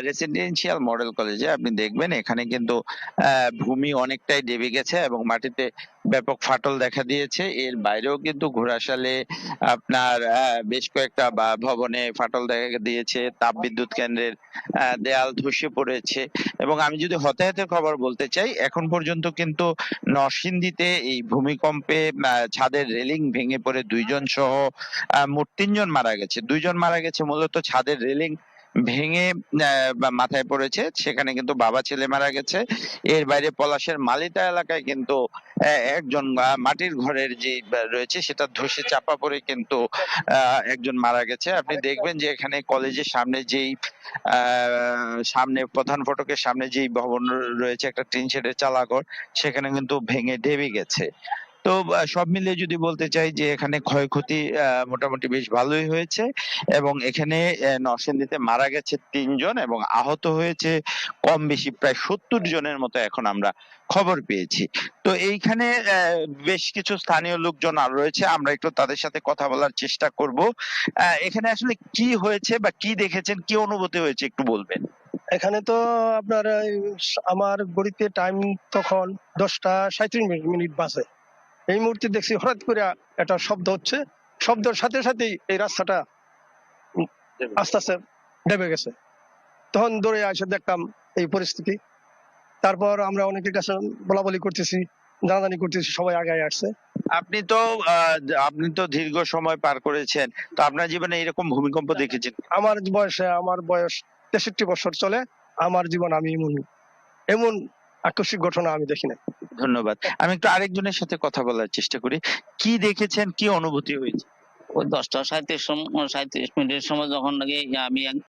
Residential model কলেজে আপনি দেখবেন এখানে কিন্তু ভূমি অনেকটাই দেবে গেছে এবং মাটিতে ব্যাপক ফাটল দেখা দিয়েছে। এর বাইরেও কিন্তু ঘোড়াশালে আপনার বেশ কয়েকটা ভবনে ফাটল দেখা দিয়েছে। তাপবিদ্যুৎ কেন্দ্রের দেয়াল ধসে পড়েছে এবং আমি যদি হতাহতের খবর বলতে চাই, এখন পর্যন্ত কিন্তু নরসিংদীতে এই ভূমিকম্পে ছাদের রেলিং ভেঙে পড়ে 2 জন সহ মোট 3 জন মারা গেছে। 2 জন মারা গেছে মূলত ছাদের রেলিং ভেঙে বা মাথায় পড়েছে, সেখানে কিন্তু বাবা ছেলে মারা গেছে। এর বাইরে পলাশের মালিতা এলাকায় কিন্তু একজন মাটির ঘরের যে রয়েছে সেটা ধসে চাপা পড়ে কিন্তু একজন মারা গেছে। আপনি দেখবেন যে এখানে কলেজের সামনে যেই সামনে প্রধান ফটকের সামনে যেই ভবন রয়েছে একটা টিন শেডের চালাঘর, সেখানে কিন্তু ভেঙে ঢেবে গেছে। তো সব মিলিয়ে যদি বলতে চাই যে এখানে ক্ষয়ক্ষতি মোটামুটি বেশ ভালোই হয়েছে এবং এখানে নরসিংদীতে মারা গেছে 3 জন এবং আহত হয়েছে কম বেশি প্রায় 70 জনের মতো এখন আমরা খবর পেয়েছি। তো এইখানে বেশ কিছু স্থানীয় লোকজন আর রয়েছে, আমরা একটু তাদের সাথে কথা বলার চেষ্টা করব। এখানে আসলে কি হয়েছে বা কি দেখেছেন, কি অনুভূতি হয়েছে একটু বলবেন? এখানে তো আপনার আমার ঘড়িতে টাইম তখন 10:37 বাজে। এই মুহূর্তে দেখছি হঠাৎ করে একটা শব্দ হচ্ছে, শব্দের সাথে সাথেই এই রাস্তাটা আস্তে আস্তে ডেবে গেছে। তখন দৌড়ে এসে দেখলাম এই পরিস্থিতি। তারপর আমরা অনেকের কাছে বলা বলি করতেছি, জানাজানি করতেছি, সবাই আগায় আসছে। আপনি তো আপনি তো দীর্ঘ সময় পার করেছেন, তো আপনার জীবনে এরকম ভূমিকম্প দেখেছেন? আমার বয়স 63 বছর চলে। আমার জীবন আমি এমন আকস্মিক ঘটনা আমি দেখি নাই। ধন্যবাদ। আমি একটু আরেকজনের সাথে কথা বলার চেষ্টা করি। কি দেখেছেন, কি অনুভূতি হয়েছে? ওই 10:37 মিনিটের সময় যখন নাকি আমি